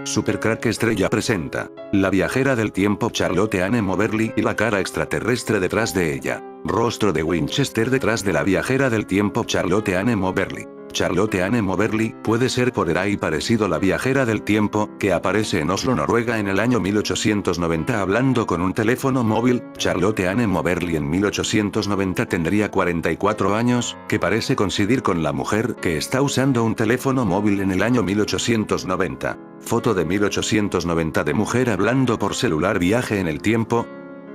Supercrack Estrella presenta La viajera del tiempo Charlotte Anne Moberly y la cara extraterrestre detrás de ella. Rostro de Winchester detrás de la viajera del tiempo Charlotte Anne Moberly. Charlotte Anne Moberly puede ser por ahí parecido la viajera del tiempo, que aparece en Oslo, Noruega en el año 1890 hablando con un teléfono móvil. Charlotte Anne Moberly en 1890 tendría 44 años, que parece coincidir con la mujer que está usando un teléfono móvil en el año 1890. Foto de 1890 de mujer hablando por celular. Viaje en el tiempo.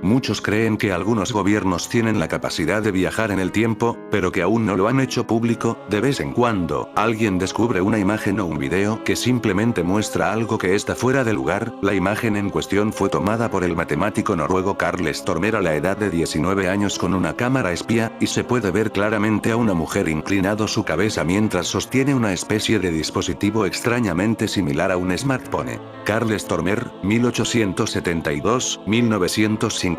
Muchos creen que algunos gobiernos tienen la capacidad de viajar en el tiempo, pero que aún no lo han hecho público. De vez en cuando, alguien descubre una imagen o un video que simplemente muestra algo que está fuera de lugar. La imagen en cuestión fue tomada por el matemático noruego Carl Stormer a la edad de 19 años con una cámara espía, y se puede ver claramente a una mujer inclinado su cabeza mientras sostiene una especie de dispositivo extrañamente similar a un smartphone. Carl Stormer, 1872-1957,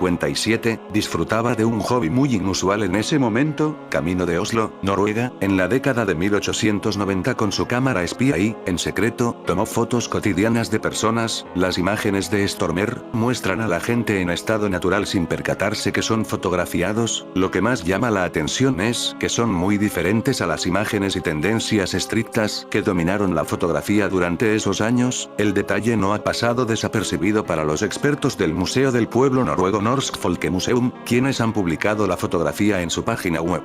disfrutaba de un hobby muy inusual en ese momento, camino de Oslo, Noruega, en la década de 1890 con su cámara espía y, en secreto, tomó fotos cotidianas de personas. Las imágenes de Stormer muestran a la gente en estado natural sin percatarse que son fotografiados. Lo que más llama la atención es que son muy diferentes a las imágenes y tendencias estrictas que dominaron la fotografía durante esos años. El detalle no ha pasado desapercibido para los expertos del Museo del Pueblo Noruego Norsk Folkemuseum, quienes han publicado la fotografía en su página web.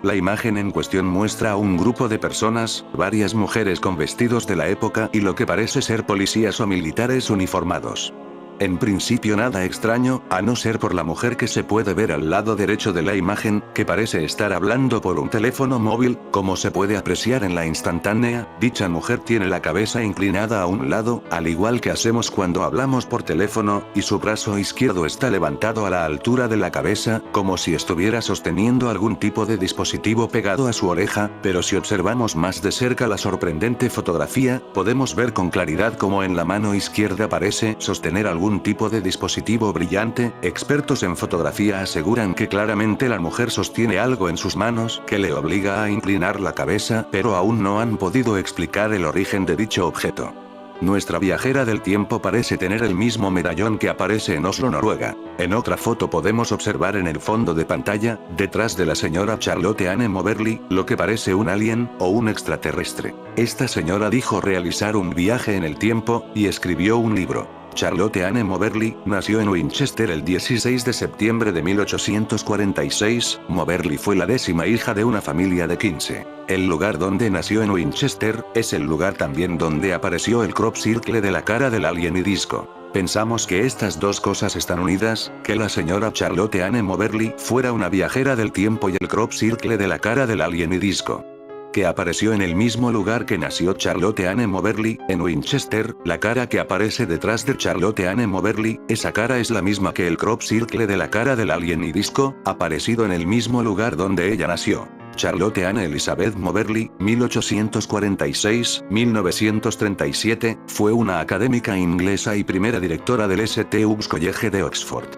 La imagen en cuestión muestra a un grupo de personas, varias mujeres con vestidos de la época y lo que parece ser policías o militares uniformados. En principio nada extraño, a no ser por la mujer que se puede ver al lado derecho de la imagen, que parece estar hablando por un teléfono móvil. Como se puede apreciar en la instantánea, dicha mujer tiene la cabeza inclinada a un lado, al igual que hacemos cuando hablamos por teléfono, y su brazo izquierdo está levantado a la altura de la cabeza, como si estuviera sosteniendo algún tipo de dispositivo pegado a su oreja. Pero si observamos más de cerca la sorprendente fotografía, podemos ver con claridad cómo en la mano izquierda parece sostener algún tipo de dispositivo brillante. Expertos en fotografía aseguran que claramente la mujer sostiene algo en sus manos que le obliga a inclinar la cabeza, pero aún no han podido explicar el origen de dicho objeto. Nuestra viajera del tiempo parece tener el mismo medallón que aparece en Oslo, Noruega. En otra foto podemos observar en el fondo de pantalla, detrás de la señora Charlotte Anne Moberly, lo que parece un alien o un extraterrestre. Esta señora dijo realizar un viaje en el tiempo y escribió un libro. Charlotte Anne Moberly nació en Winchester el 16 de septiembre de 1846. Moberly fue la 10ª hija de una familia de 15. El lugar donde nació en Winchester es el lugar también donde apareció el crop circle de la cara del alien y disco. Pensamos que estas dos cosas están unidas, que la señora Charlotte Anne Moberly fuera una viajera del tiempo y el crop circle de la cara del alien y disco, que apareció en el mismo lugar que nació Charlotte Anne Moberly, en Winchester. La cara que aparece detrás de Charlotte Anne Moberly, esa cara es la misma que el crop circle de la cara del alien y disco, aparecido en el mismo lugar donde ella nació. Charlotte Anne Elizabeth Moberly, 1846-1937, fue una académica inglesa y primera directora del St. Hugh's College de Oxford.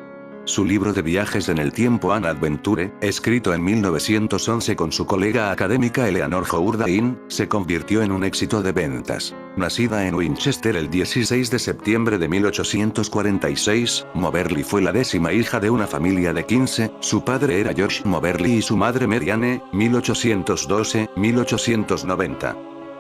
Su libro de viajes en el tiempo An Adventure, escrito en 1911 con su colega académica Eleanor Jourdain, se convirtió en un éxito de ventas. Nacida en Winchester el 16 de septiembre de 1846, Moberly fue la 10ª hija de una familia de 15, su padre era George Moberly y su madre Mary Anne, 1812-1890.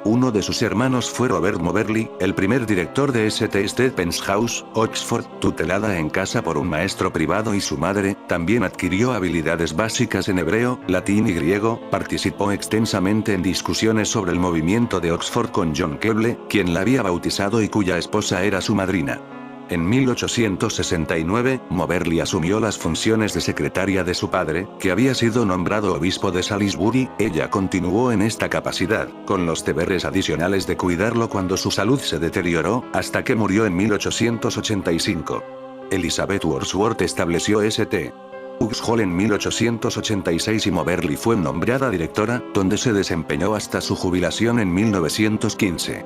Uno de sus hermanos fue Robert Moberly, el primer director de St. Stephen's House, Oxford, tutelada en casa por un maestro privado, y su madre también adquirió habilidades básicas en hebreo, latín y griego. Participó extensamente en discusiones sobre el movimiento de Oxford con John Keble, quien la había bautizado y cuya esposa era su madrina. En 1869, Moberly asumió las funciones de secretaria de su padre, que había sido nombrado obispo de Salisbury. Ella continuó en esta capacidad, con los deberes adicionales de cuidarlo cuando su salud se deterioró, hasta que murió en 1885. Elizabeth Wordsworth estableció St. Hugh's Hall en 1886 y Moberly fue nombrada directora, donde se desempeñó hasta su jubilación en 1915.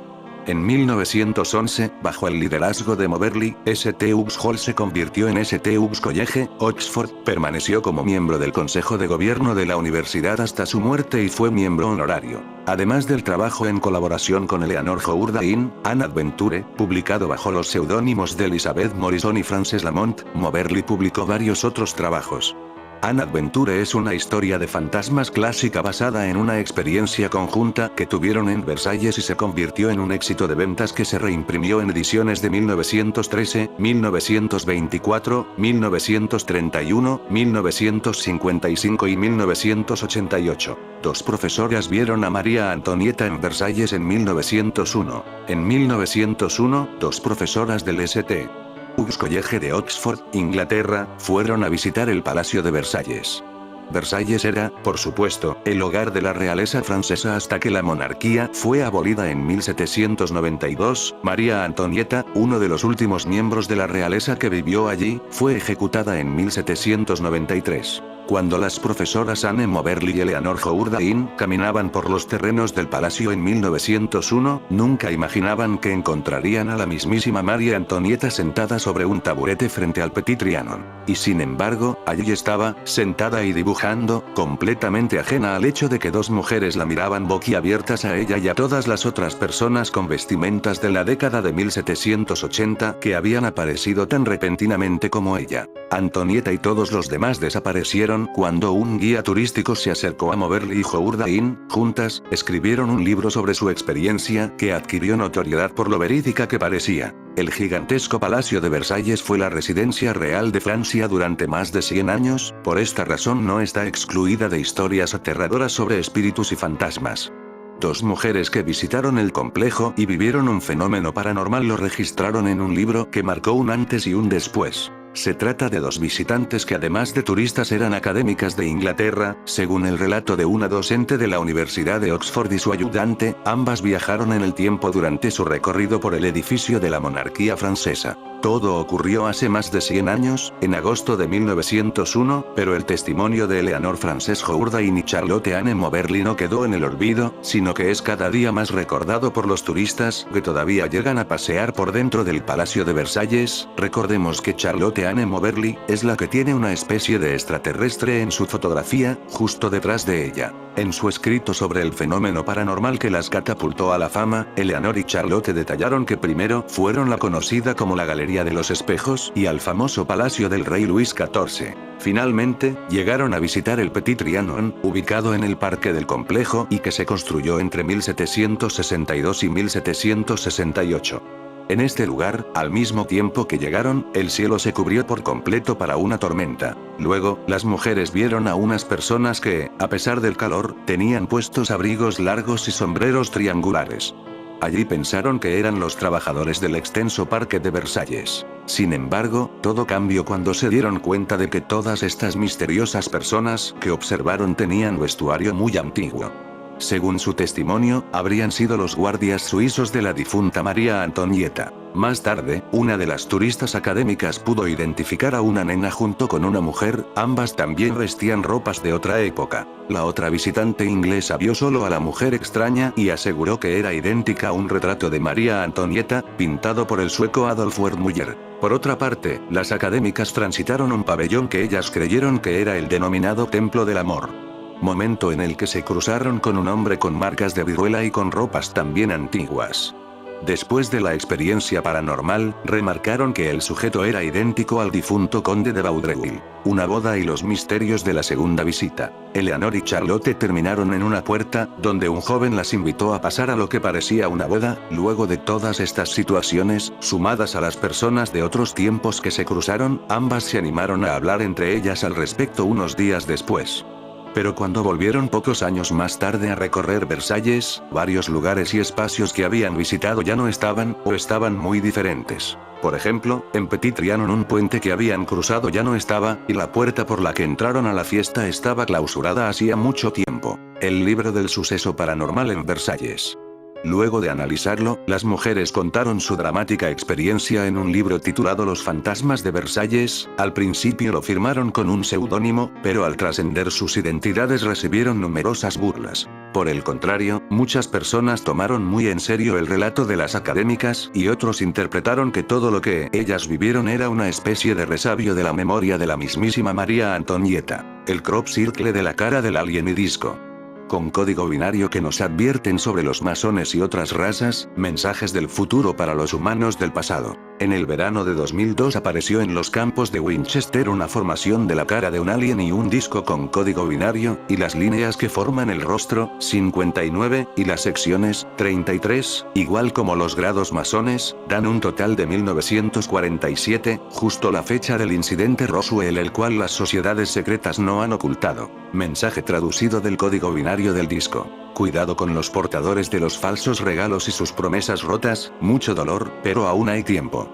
En 1911, bajo el liderazgo de Moberly, St. Hugh's Hall se convirtió en St. Hugh's College, Oxford, permaneció como miembro del Consejo de Gobierno de la universidad hasta su muerte y fue miembro honorario. Además del trabajo en colaboración con Eleanor Jourdain, Anne Adventure, publicado bajo los seudónimos de Elizabeth Morrison y Frances Lamont, Moberly publicó varios otros trabajos. Anne Adventure es una historia de fantasmas clásica basada en una experiencia conjunta que tuvieron en Versalles y se convirtió en un éxito de ventas que se reimprimió en ediciones de 1913, 1924, 1931, 1955 y 1988. Dos profesoras vieron a María Antonieta en Versalles en 1901. En 1901, dos profesoras del St. Hugh's College de Oxford, Inglaterra, fueron a visitar el Palacio de Versalles. Versalles era, por supuesto, el hogar de la realeza francesa hasta que la monarquía fue abolida en 1792. María Antonieta, uno de los últimos miembros de la realeza que vivió allí, fue ejecutada en 1793. Cuando las profesoras Anne Moberly y Eleanor Jourdain caminaban por los terrenos del palacio en 1901, nunca imaginaban que encontrarían a la mismísima María Antonieta sentada sobre un taburete frente al Petit Trianon. Y sin embargo, allí estaba, sentada y dibujando, completamente ajena al hecho de que dos mujeres la miraban boquiabiertas a ella y a todas las otras personas con vestimentas de la década de 1780 que habían aparecido tan repentinamente como ella. Antonieta y todos los demás desaparecieron cuando un guía turístico se acercó a Moberly y Jourdain. Juntas, escribieron un libro sobre su experiencia que adquirió notoriedad por lo verídica que parecía. El gigantesco Palacio de Versalles fue la residencia real de Francia durante más de 100 años, por esta razón no está excluida de historias aterradoras sobre espíritus y fantasmas. Dos mujeres que visitaron el complejo y vivieron un fenómeno paranormal lo registraron en un libro que marcó un antes y un después. Se trata de dos visitantes que además de turistas eran académicas de Inglaterra, según el relato de una docente de la Universidad de Oxford y su ayudante, ambas viajaron en el tiempo durante su recorrido por el edificio de la monarquía francesa. Todo ocurrió hace más de 100 años, en agosto de 1901, pero el testimonio de Eleanor Frances Jourdain y Charlotte Anne Moberly no quedó en el olvido, sino que es cada día más recordado por los turistas que todavía llegan a pasear por dentro del Palacio de Versalles. Recordemos que Charlotte Anne Moberly es la que tiene una especie de extraterrestre en su fotografía, justo detrás de ella. En su escrito sobre el fenómeno paranormal que las catapultó a la fama, Eleanor y Charlotte detallaron que primero fueron la conocida como la Galería de los Espejos y al famoso Palacio del Rey Luis XIV. Finalmente, llegaron a visitar el Petit Trianon, ubicado en el parque del complejo y que se construyó entre 1762 y 1768. En este lugar, al mismo tiempo que llegaron, el cielo se cubrió por completo para una tormenta. Luego, las mujeres vieron a unas personas que, a pesar del calor, tenían puestos abrigos largos y sombreros triangulares. Allí pensaron que eran los trabajadores del extenso parque de Versalles. Sin embargo, todo cambió cuando se dieron cuenta de que todas estas misteriosas personas que observaron tenían vestuario muy antiguo. Según su testimonio, habrían sido los guardias suizos de la difunta María Antonieta. Más tarde, una de las turistas académicas pudo identificar a una nena junto con una mujer, ambas también vestían ropas de otra época. La otra visitante inglesa vio solo a la mujer extraña y aseguró que era idéntica a un retrato de María Antonieta, pintado por el sueco Adolf Wertmüller. Por otra parte, las académicas transitaron un pabellón que ellas creyeron que era el denominado Templo del Amor. Momento en el que se cruzaron con un hombre con marcas de viruela y con ropas también antiguas. Después de la experiencia paranormal, remarcaron que el sujeto era idéntico al difunto conde de Vaudreuil. Una boda y los misterios de la segunda visita. Eleanor y Charlotte terminaron en una puerta, donde un joven las invitó a pasar a lo que parecía una boda. Luego de todas estas situaciones, sumadas a las personas de otros tiempos que se cruzaron, ambas se animaron a hablar entre ellas al respecto unos días después. Pero cuando volvieron pocos años más tarde a recorrer Versalles, varios lugares y espacios que habían visitado ya no estaban, o estaban muy diferentes. Por ejemplo, en Petit Trianon un puente que habían cruzado ya no estaba, y la puerta por la que entraron a la fiesta estaba clausurada hacía mucho tiempo. El libro del suceso paranormal en Versalles. Luego de analizarlo, las mujeres contaron su dramática experiencia en un libro titulado Los fantasmas de Versalles. Al principio lo firmaron con un seudónimo, pero al trascender sus identidades recibieron numerosas burlas. Por el contrario, muchas personas tomaron muy en serio el relato de las académicas y otros interpretaron que todo lo que ellas vivieron era una especie de resabio de la memoria de la mismísima María Antonieta. El crop circle de la cara del alien y disco. Con código binario que nos advierten sobre los masones y otras razas, mensajes del futuro para los humanos del pasado. En el verano de 2002 apareció en los campos de Winchester una formación de la cara de un alien y un disco con código binario, y las líneas que forman el rostro, 59, y las secciones, 33, igual como los grados masones, dan un total de 1947, justo la fecha del incidente Roswell, el cual las sociedades secretas no han ocultado. Mensaje traducido del código binario del disco. Cuidado con los portadores de los falsos regalos y sus promesas rotas, mucho dolor, pero aún hay tiempo.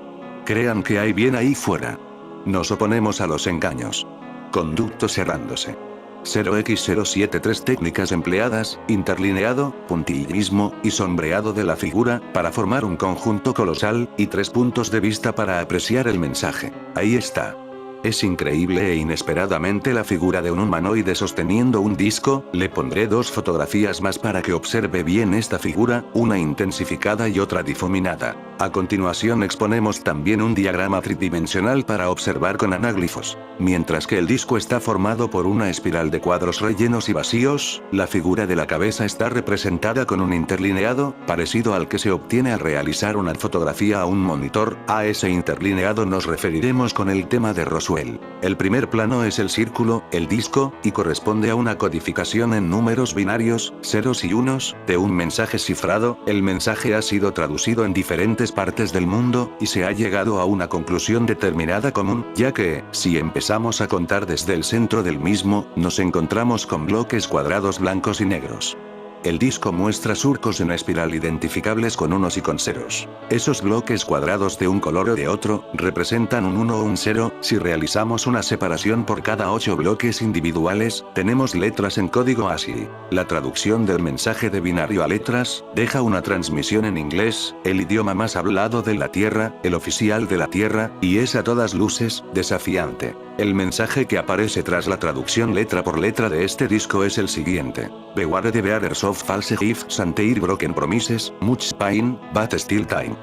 Crean que hay bien ahí fuera. Nos oponemos a los engaños. Conducto cerrándose. 0x073 técnicas empleadas, interlineado, puntillismo, y sombreado de la figura, para formar un conjunto colosal, y 3 puntos de vista para apreciar el mensaje. Ahí está. Es increíble e inesperadamente la figura de un humanoide sosteniendo un disco. Le pondré 2 fotografías más para que observe bien esta figura, una intensificada y otra difuminada. A continuación exponemos también un diagrama tridimensional para observar con anáglifos. Mientras que el disco está formado por una espiral de cuadros rellenos y vacíos, la figura de la cabeza está representada con un interlineado, parecido al que se obtiene al realizar una fotografía a un monitor. A ese interlineado nos referiremos con el tema de Roswell. El primer plano es el círculo, el disco, y corresponde a una codificación en números binarios, ceros y unos, de un mensaje cifrado. El mensaje ha sido traducido en diferentes partes del mundo, y se ha llegado a una conclusión determinada común, ya que, si empezamos a contar desde el centro del mismo, nos encontramos con bloques cuadrados blancos y negros. El disco muestra surcos en espiral identificables con unos y con ceros. Esos bloques cuadrados de un color o de otro, representan un 1 o un 0, si realizamos una separación por cada 8 bloques individuales, tenemos letras en código ASCII. La traducción del mensaje de binario a letras, deja una transmisión en inglés, el idioma más hablado de la Tierra, el oficial de la Tierra, y es a todas luces, desafiante. El mensaje que aparece tras la traducción letra por letra de este disco es el siguiente. Beware the bearers of false gifts and their broken promises, much pain, but still time.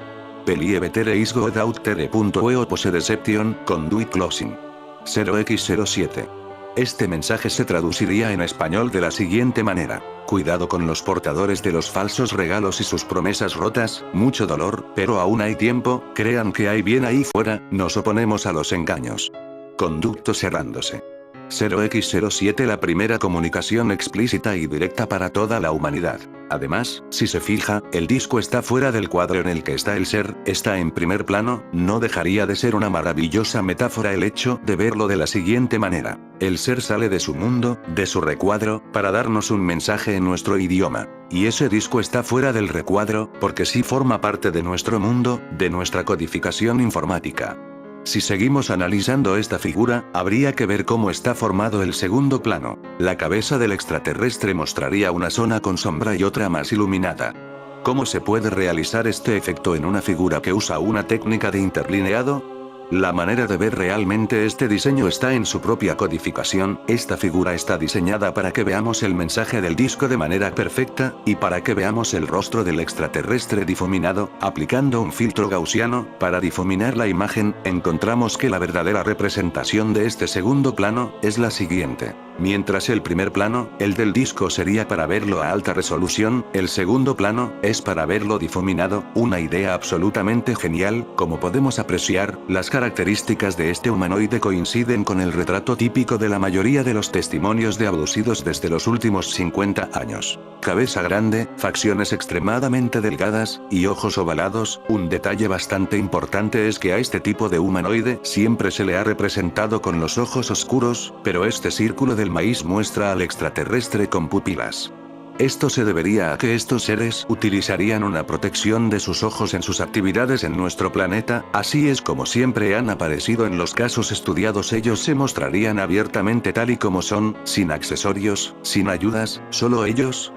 Believe there is God out there. Opose deception, conduit closing. 0x07. Este mensaje se traduciría en español de la siguiente manera. Cuidado con los portadores de los falsos regalos y sus promesas rotas, mucho dolor, pero aún hay tiempo. Crean que hay bien ahí fuera, nos oponemos a los engaños. Conducto cerrándose. 0x07 La primera comunicación explícita y directa para toda la humanidad. Además, si se fija, el disco está fuera del cuadro en el que está el ser, está en primer plano. No dejaría de ser una maravillosa metáfora el hecho de verlo de la siguiente manera. El ser sale de su mundo, de su recuadro, para darnos un mensaje en nuestro idioma. Y ese disco está fuera del recuadro, porque sí forma parte de nuestro mundo, de nuestra codificación informática. Si seguimos analizando esta figura, habría que ver cómo está formado el segundo plano. La cabeza del extraterrestre mostraría una zona con sombra y otra más iluminada. ¿Cómo se puede realizar este efecto en una figura que usa una técnica de interlineado? La manera de ver realmente este diseño está en su propia codificación. Esta figura está diseñada para que veamos el mensaje del disco de manera perfecta, y para que veamos el rostro del extraterrestre difuminado. Aplicando un filtro gaussiano, para difuminar la imagen, encontramos que la verdadera representación de este segundo plano, es la siguiente. Mientras el primer plano, el del disco, sería para verlo a alta resolución, el segundo plano, es para verlo difuminado. Una idea absolutamente genial. Como podemos apreciar, las características de este humanoide coinciden con el retrato típico de la mayoría de los testimonios de abducidos desde los últimos 50 años. Cabeza grande, facciones extremadamente delgadas, y ojos ovalados. Un detalle bastante importante es que a este tipo de humanoide siempre se le ha representado con los ojos oscuros, pero este círculo del maíz muestra al extraterrestre con pupilas. Esto se debería a que estos seres utilizarían una protección de sus ojos en sus actividades en nuestro planeta. Así es como siempre han aparecido en los casos estudiados. Ellos se mostrarían abiertamente tal y como son, sin accesorios, sin ayudas, solo ellos,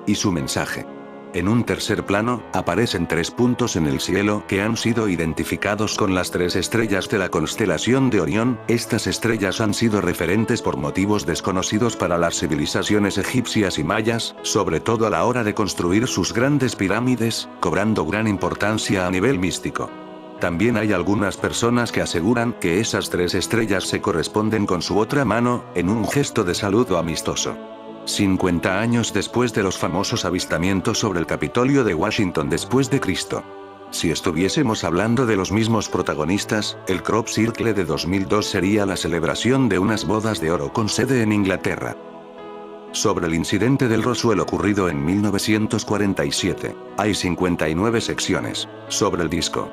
y su mensaje. En un tercer plano, aparecen 3 puntos en el cielo que han sido identificados con las 3 estrellas de la constelación de Orión. Estas estrellas han sido referentes por motivos desconocidos para las civilizaciones egipcias y mayas, sobre todo a la hora de construir sus grandes pirámides, cobrando gran importancia a nivel místico. También hay algunas personas que aseguran que esas 3 estrellas se corresponden con su otra mano, en un gesto de saludo amistoso. 50 años después de los famosos avistamientos sobre el Capitolio de Washington después de Cristo. Si estuviésemos hablando de los mismos protagonistas, el Crop Circle de 2002 sería la celebración de unas bodas de oro con sede en Inglaterra. Sobre el incidente del Roswell ocurrido en 1947, hay 59 secciones. Sobre el disco,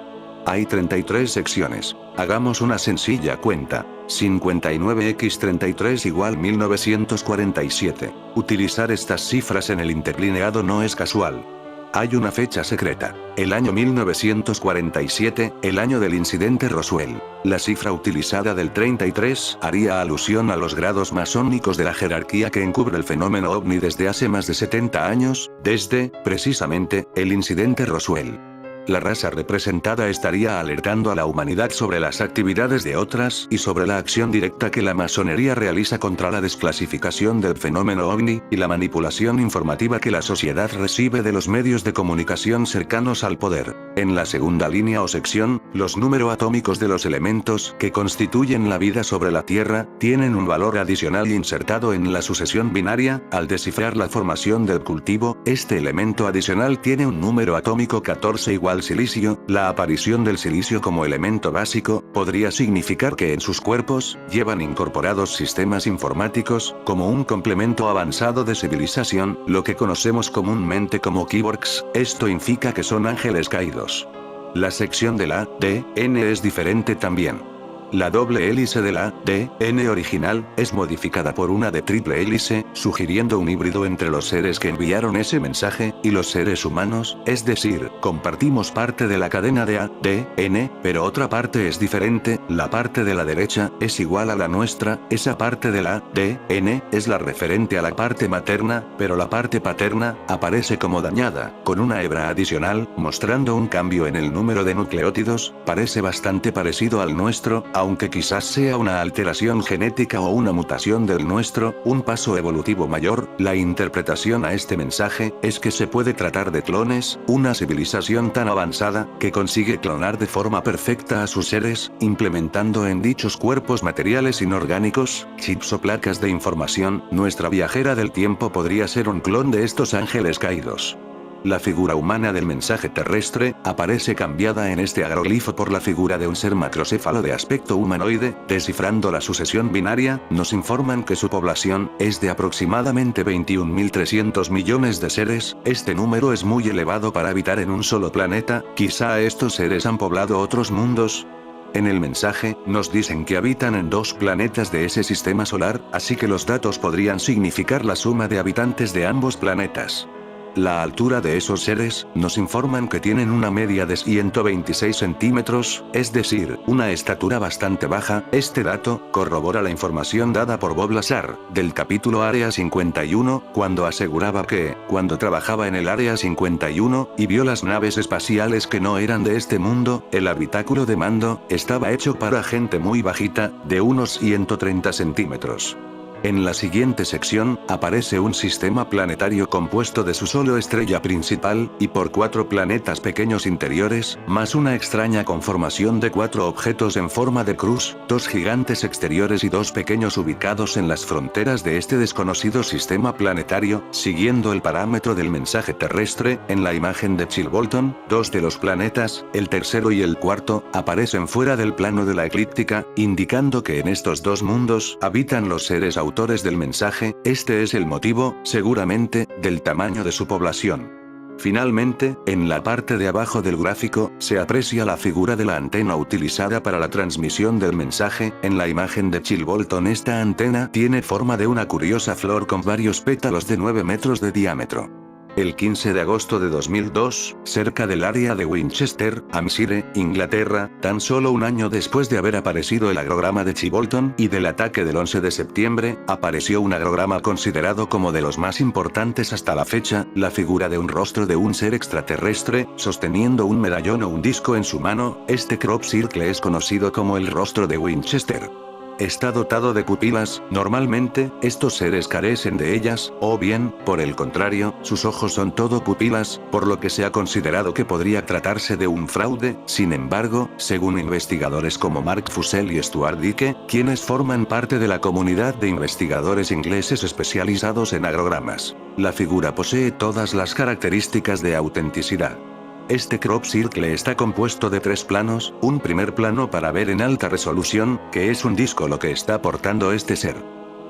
hay 33 secciones. Hagamos una sencilla cuenta. 59x33 igual 1947. Utilizar estas cifras en el interlineado no es casual. Hay una fecha secreta. El año 1947, el año del incidente Roswell. La cifra utilizada del 33 haría alusión a los grados masónicos de la jerarquía que encubre el fenómeno ovni desde hace más de 70 años, desde, precisamente, el incidente Roswell. La raza representada estaría alertando a la humanidad sobre las actividades de otras y sobre la acción directa que la masonería realiza contra la desclasificación del fenómeno ovni, y la manipulación informativa que la sociedad recibe de los medios de comunicación cercanos al poder. En la segunda línea o sección, los números atómicos de los elementos que constituyen la vida sobre la Tierra, tienen un valor adicional insertado en la sucesión binaria. Al descifrar la formación del cultivo, este elemento adicional tiene un número atómico 14 igual silicio. La aparición del silicio como elemento básico, podría significar que en sus cuerpos, llevan incorporados sistemas informáticos, como un complemento avanzado de civilización, lo que conocemos comúnmente como cyborgs. Esto indica que son ángeles caídos. La sección del ADN es diferente también. La doble hélice del ADN original, es modificada por una de triple hélice, sugiriendo un híbrido entre los seres que enviaron ese mensaje, y los seres humanos, es decir, compartimos parte de la cadena de ADN, pero otra parte es diferente. La parte de la derecha, es igual a la nuestra. Esa parte del ADN, es la referente a la parte materna, pero la parte paterna, aparece como dañada, con una hebra adicional, mostrando un cambio en el número de nucleótidos. Parece bastante parecido al nuestro, aunque quizás sea una alteración genética o una mutación del nuestro, un paso evolutivo mayor. La interpretación a este mensaje, es que se puede tratar de clones, una civilización tan avanzada, que consigue clonar de forma perfecta a sus seres, implementando en dichos cuerpos materiales inorgánicos, chips o placas de información. Nuestra viajera del tiempo podría ser un clon de estos ángeles caídos. La figura humana del mensaje terrestre, aparece cambiada en este agroglifo por la figura de un ser macrocéfalo de aspecto humanoide. Descifrando la sucesión binaria, nos informan que su población, es de aproximadamente 21.300 millones de seres. Este número es muy elevado para habitar en un solo planeta. Quizá estos seres han poblado otros mundos. En el mensaje, nos dicen que habitan en 2 planetas de ese sistema solar, así que los datos podrían significar la suma de habitantes de ambos planetas. La altura de esos seres, nos informan que tienen una media de 126 centímetros, es decir, una estatura bastante baja. Este dato, corrobora la información dada por Bob Lazar, del capítulo Área 51, cuando aseguraba que, cuando trabajaba en el Área 51, y vio las naves espaciales que no eran de este mundo, el habitáculo de mando, estaba hecho para gente muy bajita, de unos 130 centímetros. En la siguiente sección, aparece un sistema planetario compuesto de su solo estrella principal, y por 4 planetas pequeños interiores, más una extraña conformación de 4 objetos en forma de cruz, 2 gigantes exteriores y 2 pequeños ubicados en las fronteras de este desconocido sistema planetario. Siguiendo el parámetro del mensaje terrestre, en la imagen de Chilbolton, 2 de los planetas, el tercero y el cuarto, aparecen fuera del plano de la eclíptica, indicando que en estos 2 mundos, habitan los seres autores del mensaje. Este es el motivo, seguramente, del tamaño de su población. Finalmente, en la parte de abajo del gráfico, se aprecia la figura de la antena utilizada para la transmisión del mensaje. En la imagen de Chilbolton, esta antena tiene forma de una curiosa flor con varios pétalos de 9 metros de diámetro. El 15 de agosto de 2002, cerca del área de Winchester, Hampshire, Inglaterra, tan solo un año después de haber aparecido el agrograma de Chibolton y del ataque del 11 de septiembre, apareció un agrograma considerado como de los más importantes hasta la fecha, la figura de un rostro de un ser extraterrestre, sosteniendo un medallón o un disco en su mano. Este crop circle es conocido como el rostro de Winchester. Está dotado de pupilas, normalmente, estos seres carecen de ellas, o bien, por el contrario, sus ojos son todo pupilas, por lo que se ha considerado que podría tratarse de un fraude. Sin embargo, según investigadores como Mark Fussell y Stuart Dicke, quienes forman parte de la comunidad de investigadores ingleses especializados en agrogramas, la figura posee todas las características de autenticidad. Este crop circle está compuesto de 3 planos, un primer plano para ver en alta resolución, que es un disco lo que está portando este ser.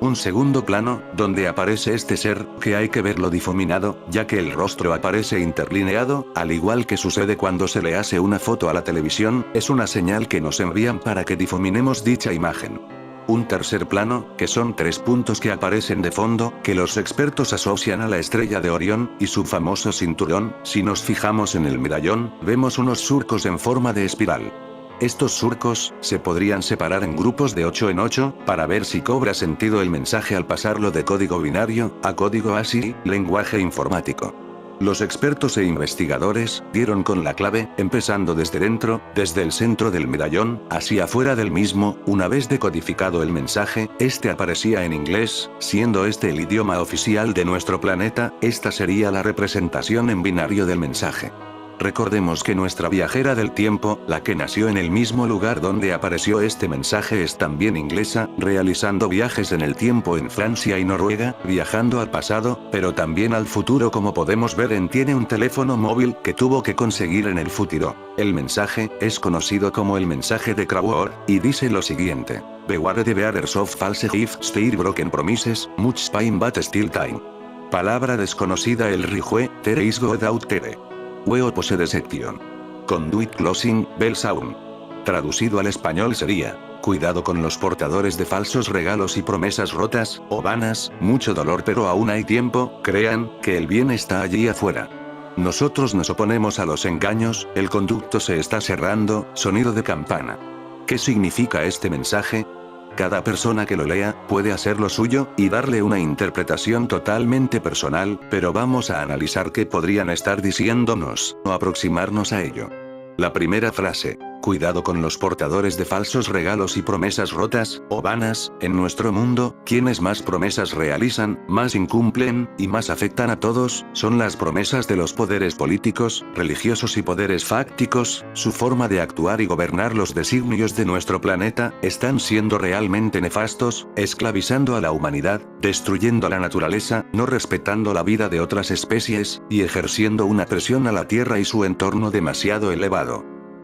Un segundo plano, donde aparece este ser, que hay que verlo difuminado, ya que el rostro aparece interlineado, al igual que sucede cuando se le hace una foto a la televisión, es una señal que nos envían para que difuminemos dicha imagen. Un tercer plano, que son 3 puntos que aparecen de fondo, que los expertos asocian a la estrella de Orión, y su famoso cinturón. Si nos fijamos en el medallón, vemos unos surcos en forma de espiral. Estos surcos, se podrían separar en grupos de 8 en 8, para ver si cobra sentido el mensaje al pasarlo de código binario, a código ASCII, lenguaje informático. Los expertos e investigadores dieron con la clave, empezando desde dentro, desde el centro del medallón, hacia afuera del mismo. Una vez decodificado el mensaje, este aparecía en inglés, siendo este el idioma oficial de nuestro planeta. Esta sería la representación en binario del mensaje. Recordemos que nuestra viajera del tiempo, la que nació en el mismo lugar donde apareció este mensaje, es también inglesa, realizando viajes en el tiempo en Francia y Noruega, viajando al pasado, pero también al futuro, como podemos ver tiene un teléfono móvil que tuvo que conseguir en el futuro. El mensaje es conocido como el mensaje de Crawford, y dice lo siguiente: Beware the bearers of false gifts, their broken promises, much pain but still time. Palabra desconocida: el rihue, there is God out there. We oppose deception. Conduit closing, bell sound. Traducido al español sería: cuidado con los portadores de falsos regalos y promesas rotas, o vanas, mucho dolor pero aún hay tiempo, crean, que el bien está allí afuera. Nosotros nos oponemos a los engaños, el conducto se está cerrando, sonido de campana. ¿Qué significa este mensaje? Cada persona que lo lea, puede hacer lo suyo, y darle una interpretación totalmente personal, pero vamos a analizar qué podrían estar diciéndonos, o aproximarnos a ello. La primera frase: cuidado con los portadores de falsos regalos y promesas rotas, o vanas. En nuestro mundo, quienes más promesas realizan, más incumplen, y más afectan a todos, son las promesas de los poderes políticos, religiosos y poderes fácticos. Su forma de actuar y gobernar los designios de nuestro planeta, están siendo realmente nefastos, esclavizando a la humanidad, destruyendo la naturaleza, no respetando la vida de otras especies, y ejerciendo una presión a la Tierra y su entorno demasiado elevado.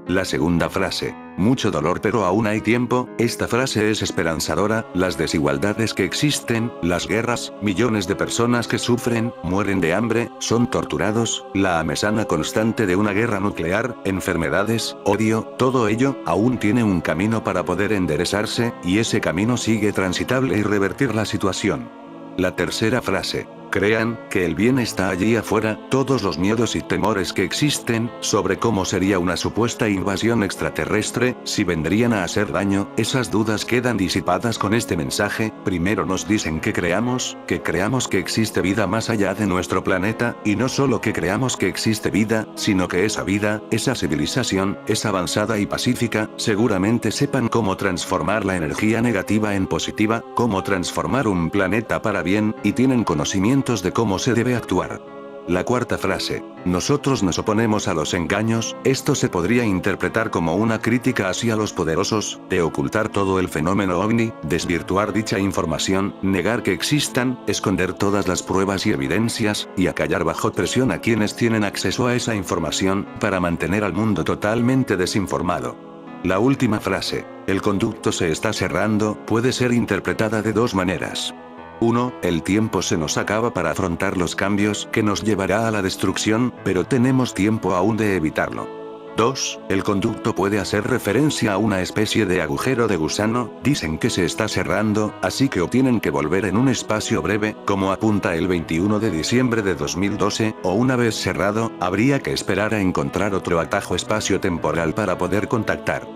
La segunda frase: mucho dolor pero aún hay tiempo. Esta frase es esperanzadora. Las desigualdades que existen, las guerras, millones de personas que sufren, mueren de hambre, son torturados, la amenaza constante de una guerra nuclear, enfermedades, odio, todo ello, aún tiene un camino para poder enderezarse, y ese camino sigue transitable y revertir la situación. La tercera frase: crean, que el bien está allí afuera. Todos los miedos y temores que existen, sobre cómo sería una supuesta invasión extraterrestre, si vendrían a hacer daño, esas dudas quedan disipadas con este mensaje. Primero nos dicen que creamos que existe vida más allá de nuestro planeta, y no solo que creamos que existe vida, sino que esa vida, esa civilización, es avanzada y pacífica. Seguramente sepan cómo transformar la energía negativa en positiva, cómo transformar un planeta para bien, y tienen conocimientos de cómo se debe actuar. La cuarta frase: nosotros nos oponemos a los engaños. Esto se podría interpretar como una crítica hacia los poderosos, de ocultar todo el fenómeno ovni, desvirtuar dicha información, negar que existan, esconder todas las pruebas y evidencias, y acallar bajo presión a quienes tienen acceso a esa información, para mantener al mundo totalmente desinformado. La última frase: el conducto se está cerrando, puede ser interpretada de 2 maneras. 1. El tiempo se nos acaba para afrontar los cambios que nos llevará a la destrucción, pero tenemos tiempo aún de evitarlo. 2. El conducto puede hacer referencia a una especie de agujero de gusano, dicen que se está cerrando, así que o tienen que volver en un espacio breve, como apunta el 21 de diciembre de 2012, o una vez cerrado, habría que esperar a encontrar otro atajo espacio-temporal para poder contactar.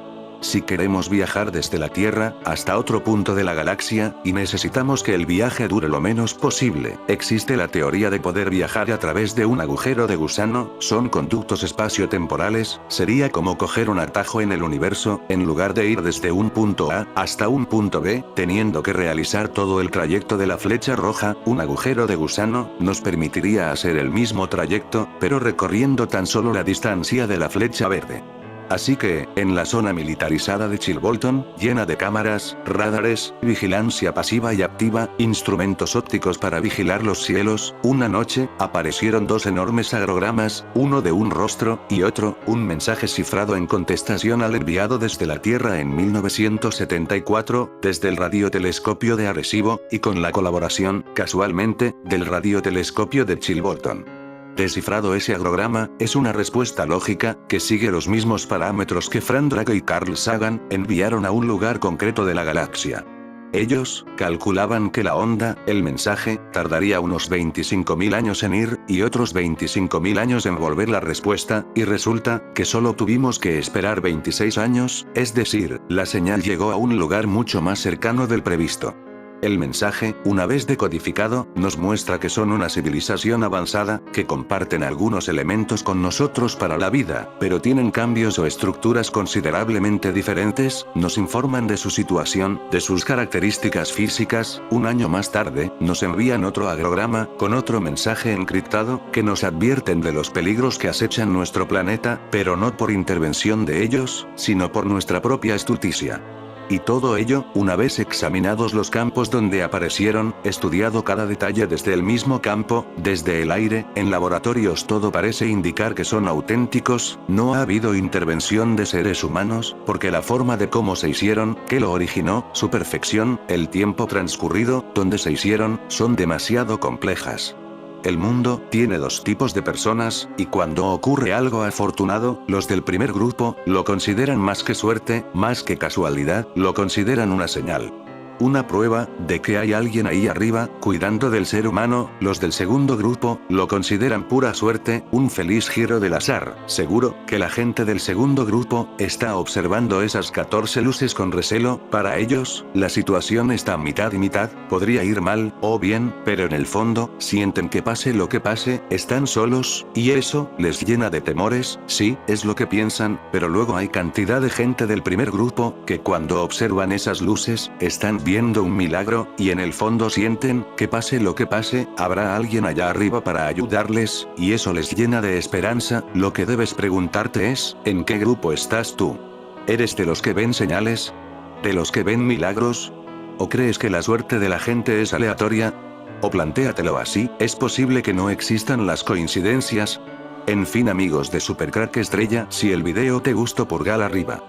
Si queremos viajar desde la Tierra hasta otro punto de la galaxia, y necesitamos que el viaje dure lo menos posible, existe la teoría de poder viajar a través de un agujero de gusano, son conductos espacio-temporales, sería como coger un atajo en el universo, en lugar de ir desde un punto A hasta un punto B, teniendo que realizar todo el trayecto de la flecha roja, un agujero de gusano nos permitiría hacer el mismo trayecto, pero recorriendo tan solo la distancia de la flecha verde. Así que, en la zona militarizada de Chilbolton, llena de cámaras, radares, vigilancia pasiva y activa, instrumentos ópticos para vigilar los cielos, una noche, aparecieron dos enormes agrogramas, uno de un rostro, y otro, un mensaje cifrado en contestación al enviado desde la Tierra en 1974, desde el radiotelescopio de Arecibo, y con la colaboración, casualmente, del radiotelescopio de Chilbolton. Descifrado ese agrograma, es una respuesta lógica, que sigue los mismos parámetros que Frank Drake y Carl Sagan enviaron a un lugar concreto de la galaxia. Ellos calculaban que la onda, el mensaje, tardaría unos 25.000 años en ir, y otros 25.000 años en volver la respuesta, y resulta que solo tuvimos que esperar 26 años, es decir, la señal llegó a un lugar mucho más cercano del previsto. El mensaje, una vez decodificado, nos muestra que son una civilización avanzada, que comparten algunos elementos con nosotros para la vida, pero tienen cambios o estructuras considerablemente diferentes, nos informan de su situación, de sus características físicas. Un año más tarde, nos envían otro agrograma, con otro mensaje encriptado, que nos advierten de los peligros que acechan nuestro planeta, pero no por intervención de ellos, sino por nuestra propia astucia. Y todo ello, una vez examinados los campos donde aparecieron, estudiado cada detalle desde el mismo campo, desde el aire, en laboratorios todo parece indicar que son auténticos, no ha habido intervención de seres humanos, porque la forma de cómo se hicieron, qué lo originó, su perfección, el tiempo transcurrido, donde se hicieron, son demasiado complejas. El mundo tiene dos tipos de personas, y cuando ocurre algo afortunado, los del primer grupo, lo consideran más que suerte, más que casualidad, lo consideran una señal. Una prueba, de que hay alguien ahí arriba, cuidando del ser humano. Los del segundo grupo, lo consideran pura suerte, un feliz giro del azar. Seguro, que la gente del segundo grupo, está observando esas 14 luces con recelo. Para ellos, la situación está mitad y mitad, podría ir mal, o bien, pero en el fondo, sienten que pase lo que pase, están solos, y eso, les llena de temores. Sí, es lo que piensan, pero luego hay cantidad de gente del primer grupo, que cuando observan esas luces, están viendo un milagro, y en el fondo sienten, que pase lo que pase, habrá alguien allá arriba para ayudarles, y eso les llena de esperanza. Lo que debes preguntarte es, ¿en qué grupo estás tú? ¿Eres de los que ven señales? ¿De los que ven milagros? ¿O crees que la suerte de la gente es aleatoria? O plantéatelo así, ¿es posible que no existan las coincidencias? En fin amigos de Supercrack Estrella, si el video te gustó pulgar arriba.